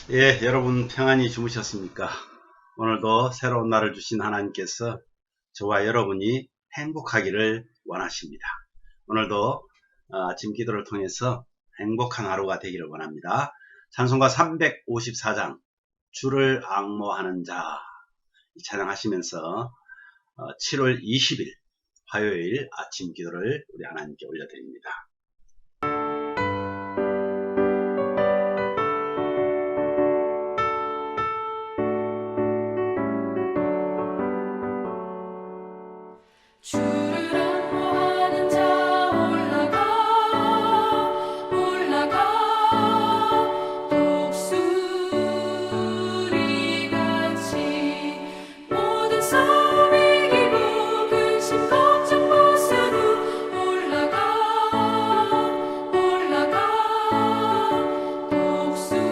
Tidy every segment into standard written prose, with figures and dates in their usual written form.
예, 여러분 평안히 주무셨습니까? 오늘도 새로운 날을 주신 하나님께서 저와 여러분이 행복하기를 원하십니다. 오늘도 아침 기도를 통해서 행복한 하루가 되기를 원합니다. 찬송가 354장 주를 앙모하는 자, 이 찬양하시면서 7월 20일 화요일 아침 기도를 우리 하나님께 올려드립니다. 주를 앙모하는 자 올라가 독수리같이 모든 싸움 이기고 근심 걱정 벗어도 올라가 독수리같이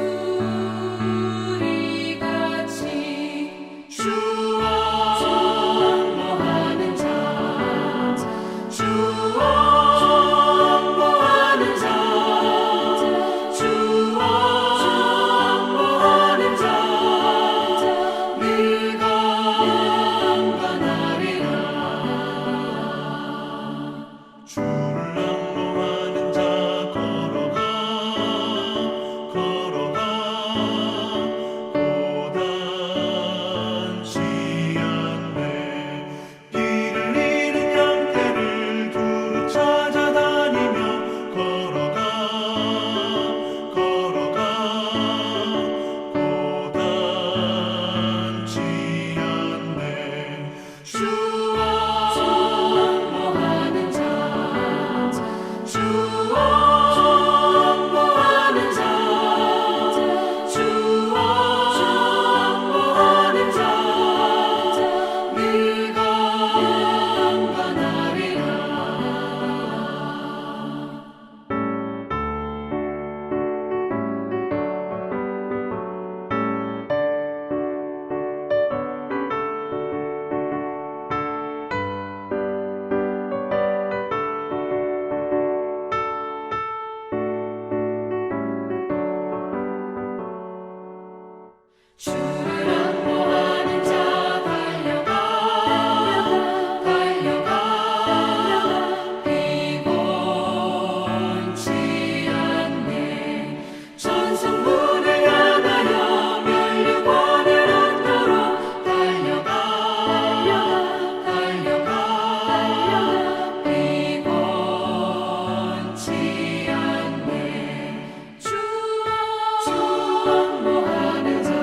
주를 앙모하는 자 달려가 피곤치 않네 천성문을 향하여 면류관을 얻도록 달려가 피곤치 않네 주 앙모하는 자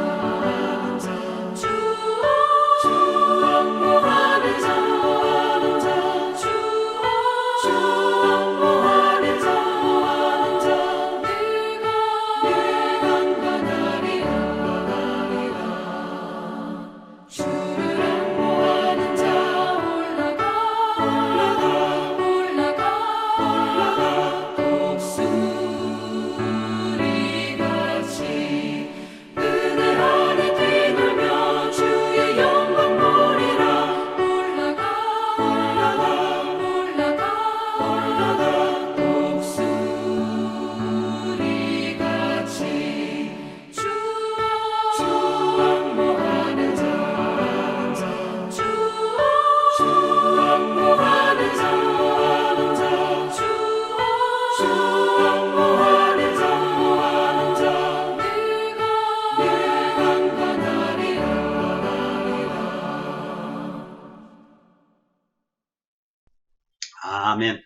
아멘.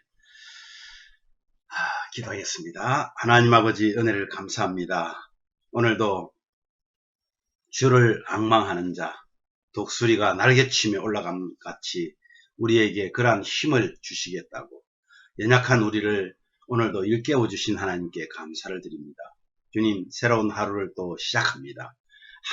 기도하겠습니다. 하나님 아버지 은혜를 감사합니다. 오늘도 주를 앙망하는 자, 독수리가 날개치며 올라감 같이 우리에게 그러한 힘을 주시겠다고 연약한 우리를 오늘도 일깨워 주신 하나님께 감사를 드립니다. 주님, 새로운 하루를 또 시작합니다.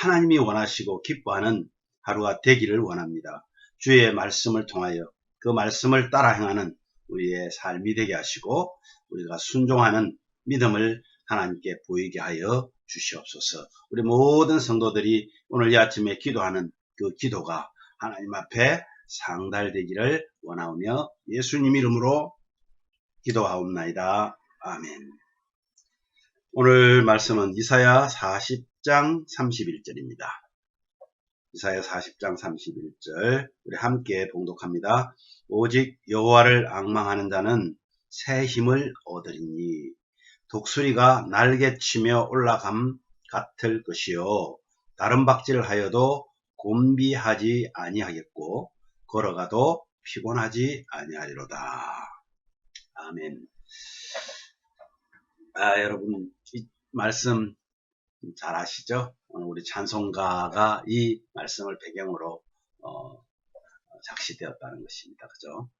하나님이 원하시고 기뻐하는 하루가 되기를 원합니다. 주의 말씀을 통하여 그 말씀을 따라 행하는 우리의 삶이 되게 하시고 우리가 순종하는 믿음을 하나님께 보이게 하여 주시옵소서. 우리 모든 성도들이 오늘 이 아침에 기도하는 그 기도가 하나님 앞에 상달되기를 원하오며 예수님 이름으로 기도하옵나이다. 아멘. 오늘 말씀은 이사야 40 40장 31절입니다. 이사야 40장 31절 우리 함께 봉독합니다. 오직 여호와를 앙망하는 자는 새 힘을 얻으리니 독수리가 날개치며 올라감 같을 것이요 다른 박질하여도 곤비하지 아니하겠고 걸어가도 피곤하지 아니하리로다. 아멘. 여러분 이 말씀 잘 아시죠? 우리 찬송가가 이 말씀을 배경으로 작시되었다는 것입니다. 그죠?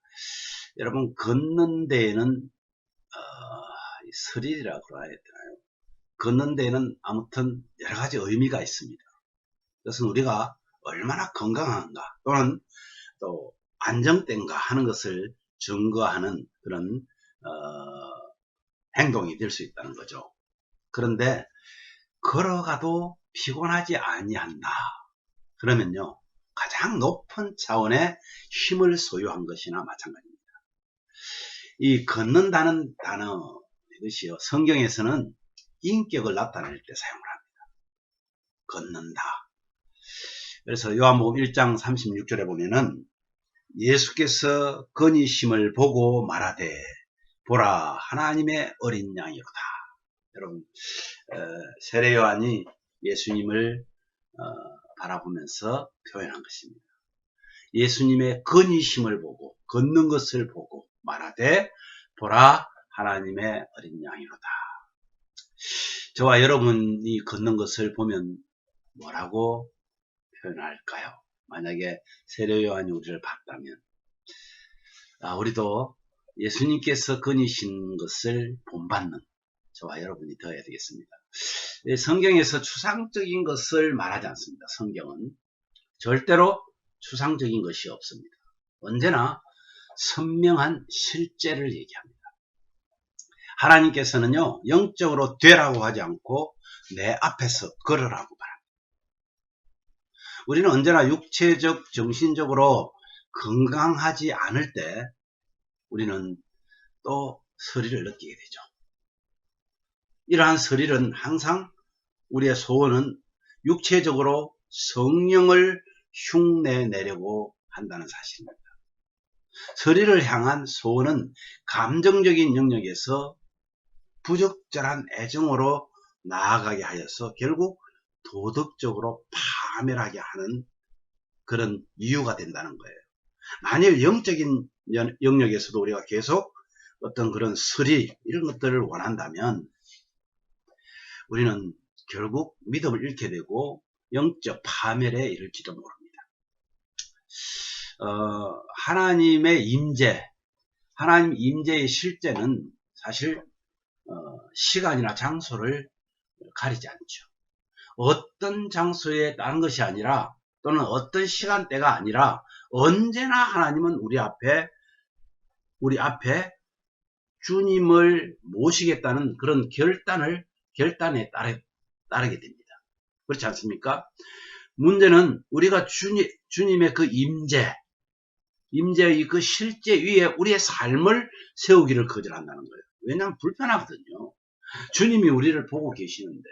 여러분 걷는 데에는 스릴이라고 그래야 되나요? 걷는 데에는 아무튼 여러 가지 의미가 있습니다. 그것은 우리가 얼마나 건강한가 또는 또 안정된가 하는 것을 증거하는 그런 행동이 될 수 있다는 거죠. 그런데 걸어가도 피곤하지 아니한다. 그러면요 가장 높은 차원의 힘을 소유한 것이나 마찬가지입니다. 이 걷는다는 단어 이것이요 성경에서는 인격을 나타낼 때 사용을 합니다. 걷는다. 그래서 요한복음 1장 36절에 보면은 예수께서 건이심을 보고 말하되 보라 하나님의 어린 양이로다. 여러분 세례 요한이 예수님을 바라보면서 표현한 것입니다. 예수님의 건이심을 보고 걷는 것을 보고 말하되 보라 하나님의 어린 양이로다. 저와 여러분이 걷는 것을 보면 뭐라고 표현할까요? 만약에 세례 요한이 우리를 봤다면 우리도 예수님께서 건이신 것을 본받는 저와 여러분이 되어야 되겠습니다. 성경에서 추상적인 것을 말하지 않습니다. 성경은 절대로 추상적인 것이 없습니다. 언제나 선명한 실제를 얘기합니다. 하나님께서는요 영적으로 되라고 하지 않고 내 앞에서 걸으라고 말합니다. 우리는 언제나 육체적 정신적으로 건강하지 않을 때 우리는 또 서리를 느끼게 되죠. 이러한 서리는 항상 우리의 소원은 육체적으로 성령을 흉내내려고 한다는 사실입니다. 서리를 향한 소원은 감정적인 영역에서 부적절한 애정으로 나아가게 하여서 결국 도덕적으로 파멸하게 하는 그런 이유가 된다는 거예요. 만일 영적인 영역에서도 우리가 계속 어떤 그런 서리 이런 것들을 원한다면 우리는 결국 믿음을 잃게 되고 영적 파멸에 이를지도 모릅니다. 하나님의 임재, 하나님 임재의 실제는 사실 시간이나 장소를 가리지 않죠. 어떤 장소에 따른 것이 아니라 또는 어떤 시간대가 아니라 언제나 하나님은 우리 앞에 주님을 모시겠다는 그런 결단에 따르게 됩니다. 그렇지 않습니까? 문제는 우리가 주님의 그 임재의 그 실제 위에 우리의 삶을 세우기를 거절한다는 거예요. 왜냐하면 불편하거든요. 주님이 우리를 보고 계시는데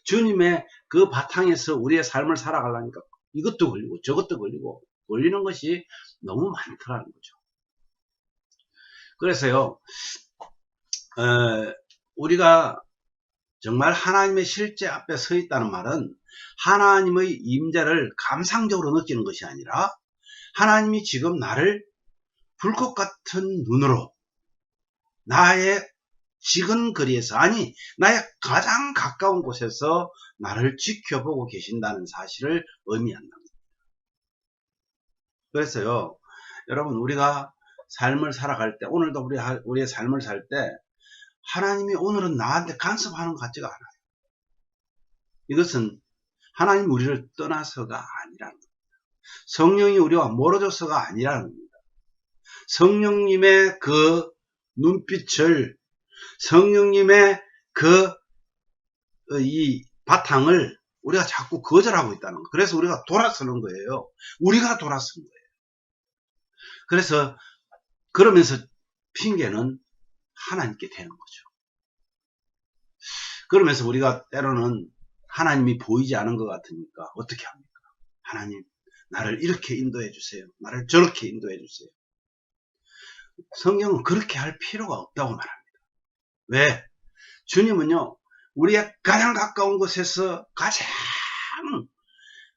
주님의 그 바탕에서 우리의 삶을 살아가려니까 이것도 걸리고 저것도 걸리고 걸리는 것이 너무 많더라는 거죠. 그래서요 우리가 정말 하나님의 실제 앞에 서 있다는 말은 하나님의 임재를 감상적으로 느끼는 것이 아니라 하나님이 지금 나를 불꽃 같은 눈으로 나의 지근 거리에서 아니 나의 가장 가까운 곳에서 나를 지켜보고 계신다는 사실을 의미한답니다. 그래서요 여러분 우리가 삶을 살아갈 때 오늘도 우리의 삶을 살 때 하나님이 오늘은 나한테 간섭하는 것 같지가 않아요. 이것은 하나님 우리를 떠나서가 아니라는 겁니다. 성령이 우리와 멀어져서가 아니라는 겁니다. 성령님의 그 눈빛을 성령님의 이 바탕을 우리가 자꾸 거절하고 있다는 거예요. 그래서 우리가 돌아서는 거예요. 우리가 돌아선 거예요. 그래서 그러면서 핑계는 하나님께 대는 거죠. 그러면서 우리가 때로는 하나님이 보이지 않은 것 같으니까 어떻게 합니까? 하나님, 나를 이렇게 인도해 주세요. 나를 저렇게 인도해 주세요. 성경은 그렇게 할 필요가 없다고 말합니다. 왜? 주님은요, 우리의 가장 가까운 곳에서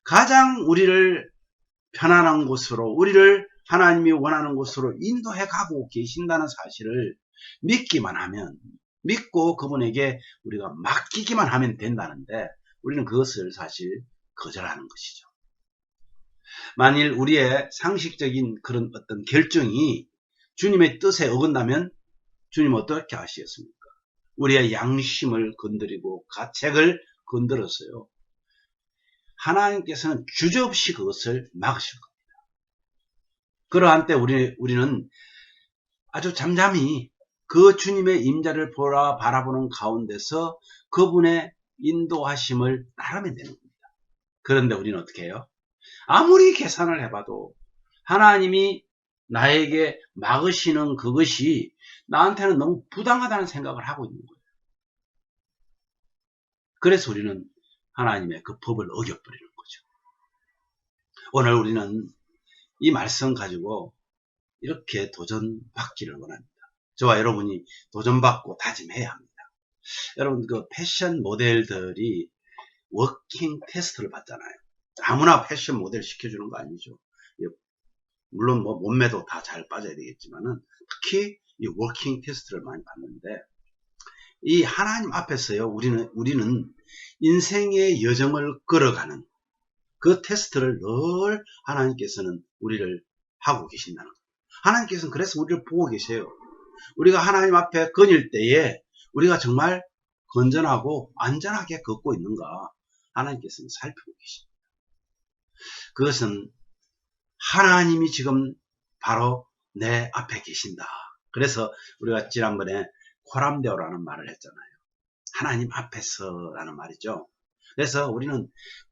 가장 우리를 편안한 곳으로, 우리를 하나님이 원하는 곳으로 인도해 가고 계신다는 사실을 믿기만 하면, 믿고 그분에게 우리가 맡기기만 하면 된다는데, 우리는 그것을 사실 거절하는 것이죠. 만일 우리의 상식적인 그런 어떤 결정이 주님의 뜻에 어긋나면 주님은 어떻게 하시겠습니까? 우리의 양심을 건드리고 가책을 건드렸어요. 하나님께서는 주저없이 그것을 막으실 겁니다. 그러한 때 우리는 아주 잠잠히 그 주님의 임자를 바라보는 가운데서 그분의 인도하심을 따르면 되는 겁니다. 그런데 우리는 어떻게 해요? 아무리 계산을 해봐도 하나님이 나에게 막으시는 그것이 나한테는 너무 부당하다는 생각을 하고 있는 거예요. 그래서 우리는 하나님의 그 법을 어겨버리는 거죠. 오늘 우리는 이 말씀 가지고 이렇게 도전받기를 원합니다. 저와 여러분이 도전받고 다짐해야 합니다. 여러분, 그 패션 모델들이 워킹 테스트를 받잖아요. 아무나 패션 모델 시켜주는 거 아니죠. 물론 뭐 몸매도 다 잘 빠져야 되겠지만은 특히 이 워킹 테스트를 많이 받는데, 이 하나님 앞에서요, 우리는 인생의 여정을 걸어가는 그 테스트를 늘 하나님께서는 우리를 하고 계신다는 거예요. 하나님께서는 그래서 우리를 보고 계세요. 우리가 하나님 앞에 거닐 때에 우리가 정말 건전하고 안전하게 걷고 있는가 하나님께서는 살피고 계십니다. 그것은 하나님이 지금 바로 내 앞에 계신다. 그래서 우리가 지난번에 코람데오라는 말을 했잖아요. 하나님 앞에서라는 말이죠. 그래서 우리는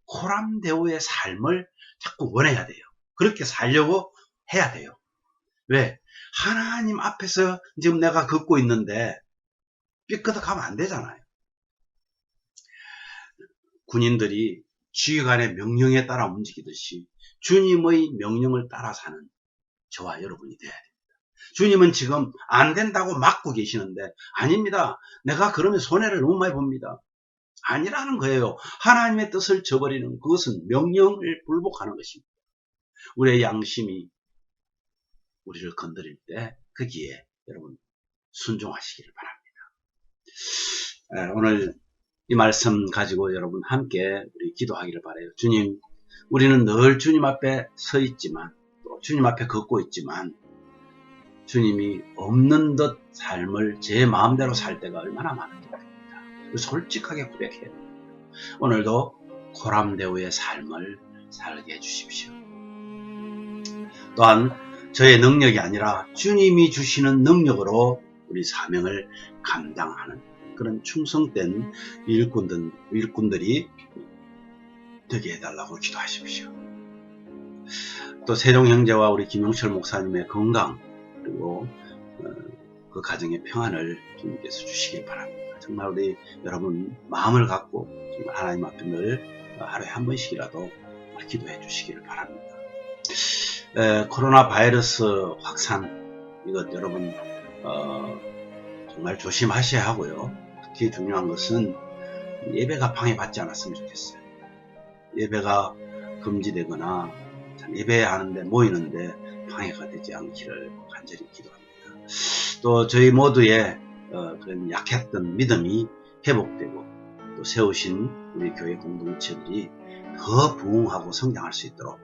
코람데오의 삶을 자꾸 원해야 돼요. 그렇게 살려고 해야 돼요. 왜? 하나님 앞에서 지금 내가 걷고 있는데 삐끗하면 안 되잖아요. 군인들이 지휘관의 명령에 따라 움직이듯이 주님의 명령을 따라 사는 저와 여러분이 돼야 됩니다. 주님은 지금 안 된다고 막고 계시는데, 아닙니다. 내가 그러면 손해를 너무 많이 봅니다. 아니라는 거예요. 하나님의 뜻을 저버리는 그것은 명령을 불복하는 것입니다. 우리의 양심이 우리를 건드릴 때 거기에 여러분 순종하시기를 바랍니다. 오늘 이 말씀 가지고 여러분 함께 우리 기도하기를 바라요. 주님, 우리는 늘 주님 앞에 서 있지만 또 주님 앞에 걷고 있지만 주님이 없는 듯 삶을 제 마음대로 살 때가 얼마나 많은지 모릅니다. 솔직하게 고백해요. 오늘도 코람데오의 삶을 살게 해주십시오. 또한 저의 능력이 아니라 주님이 주시는 능력으로 우리 사명을 감당하는 그런 충성된 일꾼들이 되게 해달라고 기도하십시오. 또 세종 형제와 우리 김용철 목사님의 건강, 그리고 그 가정의 평안을 주님께서 주시길 바랍니다. 정말 우리 여러분 마음을 갖고 정말 하나님 앞에 늘 하루에 한 번씩이라도 기도해 주시기를 바랍니다. 코로나 바이러스 확산, 이것 여러분 정말 조심하셔야 하고요. 특히 중요한 것은 예배가 방해받지 않았으면 좋겠어요. 예배가 금지되거나 예배하는데 모이는데 방해가 되지 않기를 간절히 기도합니다. 또 저희 모두의 그런 약했던 믿음이 회복되고 또 세우신 우리 교회 공동체들이 더 부흥하고 성장할 수 있도록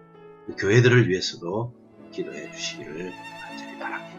교회들을 위해서도 기도해 주시기를 간절히 바랍니다.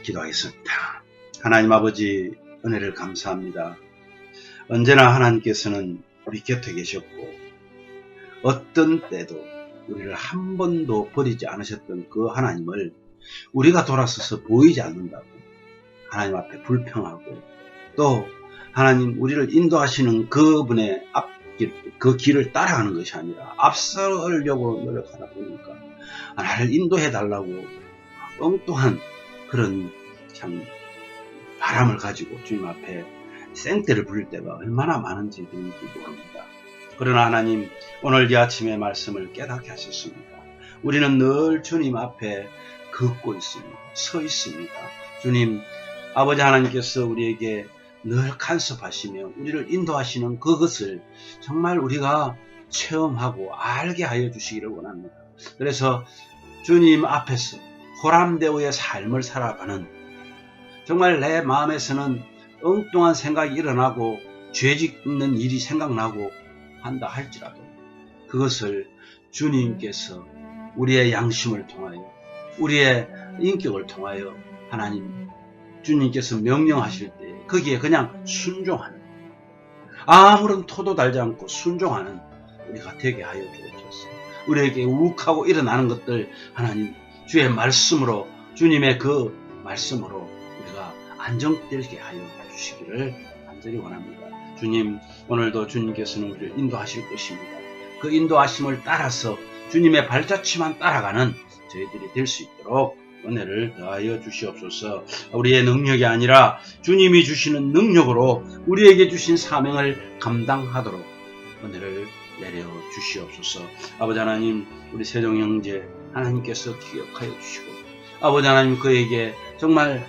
기도하겠습니다. 하나님 아버지, 은혜를 감사합니다. 언제나 하나님께서는 우리 곁에 계셨고 어떤 때도 우리를 한 번도 버리지 않으셨던 그 하나님을 우리가 돌아서서 보이지 않는다고 하나님 앞에 불평하고, 또 하나님 우리를 인도하시는 그분의 앞길, 그 길을 따라가는 것이 아니라 앞서려고 노력하다 보니까 나를 인도해 달라고 엉뚱한 그런 참 바람을 가지고 주님 앞에 생떼를 부릴 때가 얼마나 많은지 모릅니다. 그러나 하나님, 오늘 이 아침의 말씀을 깨닫게 하셨습니다. 우리는 늘 주님 앞에 걷고 있습니다. 서 있습니다. 주님, 아버지 하나님께서 우리에게 늘 간섭하시며 우리를 인도하시는 그것을 정말 우리가 체험하고 알게 하여 주시기를 원합니다. 그래서 주님 앞에서 호람대오의 삶을 살아가는, 정말 내 마음에서는 엉뚱한 생각이 일어나고 죄 짓는 일이 생각나고 한다 할지라도 그것을 주님께서 우리의 양심을 통하여, 우리의 인격을 통하여 하나님 주님께서 명령하실 때 거기에 그냥 순종하는, 아무런 토도 달지 않고 순종하는 우리가 되게 하여 주옵소서. 우리에게 욱하고 일어나는 것들 하나님 주의 말씀으로, 주님의 그 말씀으로 우리가 안정되게 하여 주시기를 간절히 원합니다. 주님, 오늘도 주님께서는 우리를 인도하실 것입니다. 그 인도하심을 따라서 주님의 발자취만 따라가는 저희들이 될 수 있도록 은혜를 더하여 주시옵소서. 우리의 능력이 아니라 주님이 주시는 능력으로 우리에게 주신 사명을 감당하도록 은혜를 내려 주시옵소서. 아버지 하나님, 우리 세종 형제 하나님께서 기억하여 주시고, 아버지 하나님 그에게 정말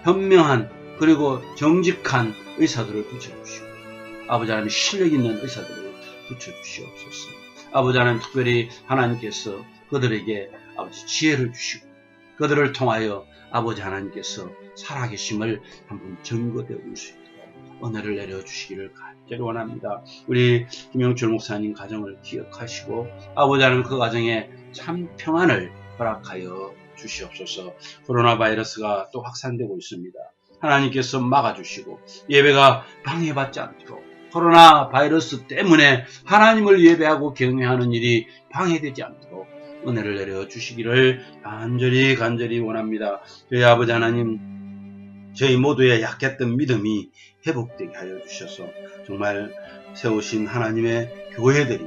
현명한 그리고 정직한 의사들을 붙여주시고, 아버지 하나님 실력 있는 의사들을 붙여주시옵소서. 아버지 하나님, 특별히 하나님께서 그들에게 아버지 지혜를 주시고, 그들을 통하여 아버지 하나님께서 살아계심을 한번 증거되어 줄 수 있도록 은혜를 내려주시기를 간절히 원합니다. 우리 김영철 목사님 가정을 기억하시고, 아버지 하나님 그 가정에 참 평안을 허락하여 주시옵소서. 코로나 바이러스가 또 확산되고 있습니다. 하나님께서 막아주시고 예배가 방해받지 않도록, 코로나 바이러스 때문에 하나님을 예배하고 경외하는 일이 방해되지 않도록 은혜를 내려 주시기를 간절히 원합니다. 저희 아버지 하나님, 저희 모두의 약했던 믿음이 회복되게 하여 주셔서 정말 세우신 하나님의 교회들이,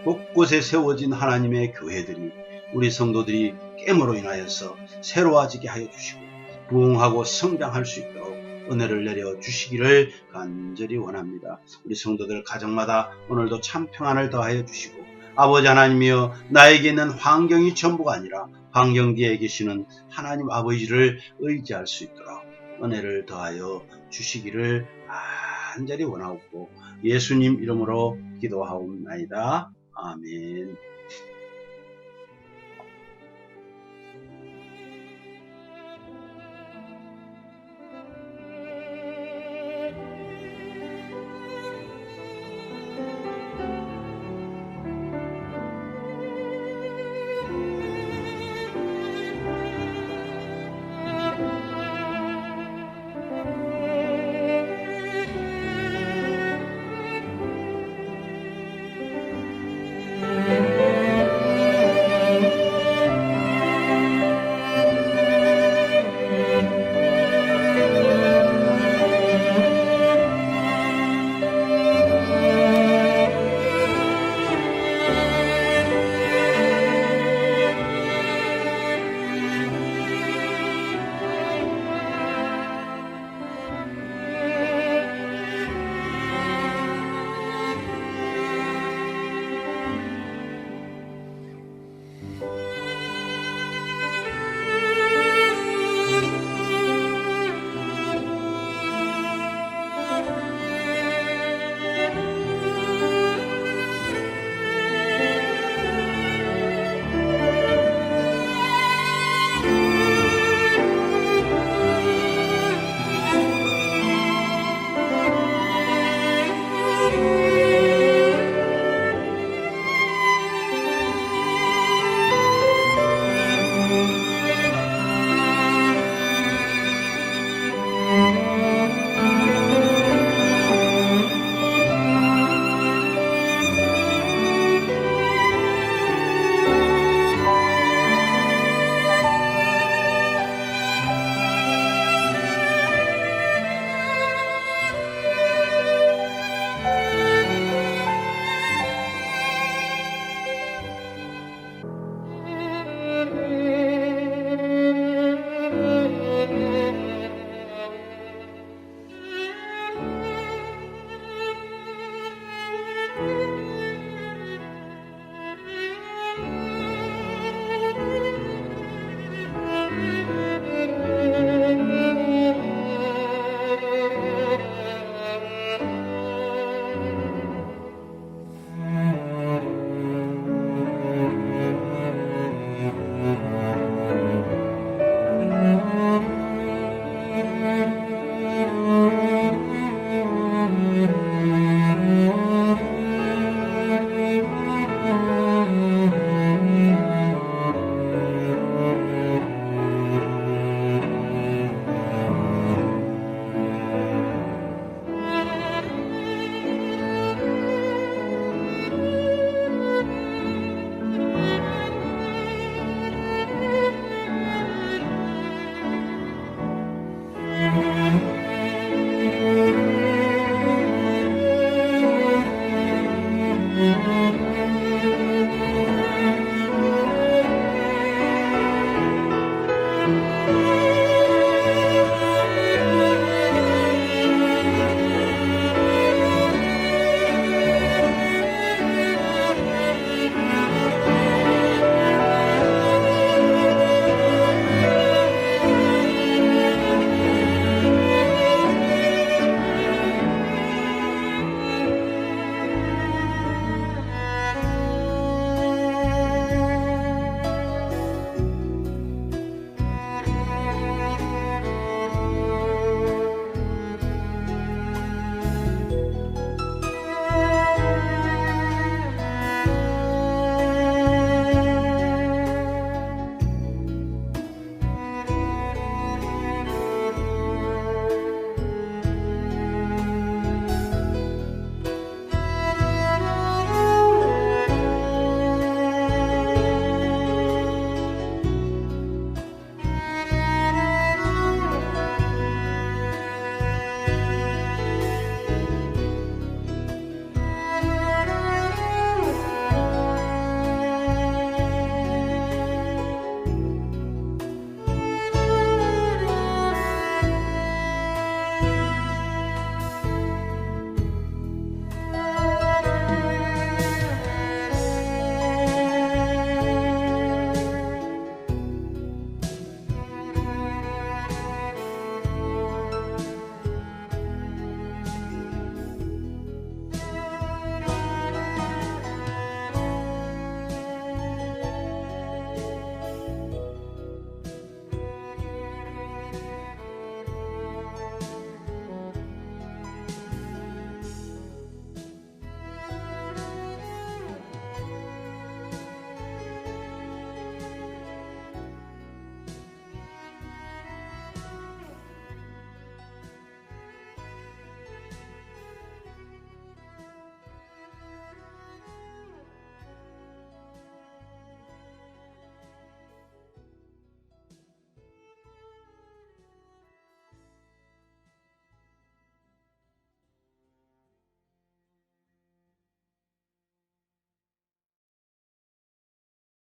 곳곳에 세워진 하나님의 교회들이, 우리 성도들이 깨므로 인하여서 새로워지게 하여 주시고 부흥하고 성장할 수 있도록 은혜를 내려 주시기를 간절히 원합니다. 우리 성도들 가정마다 오늘도 참 평안을 더하여 주시고, 아버지 하나님이여, 나에게 있는 환경이 전부가 아니라 환경 뒤에 계시는 하나님 아버지를 의지할 수 있도록 은혜를 더하여 주시기를 간절히 원하옵고 예수님 이름으로 기도하옵나이다. 아멘.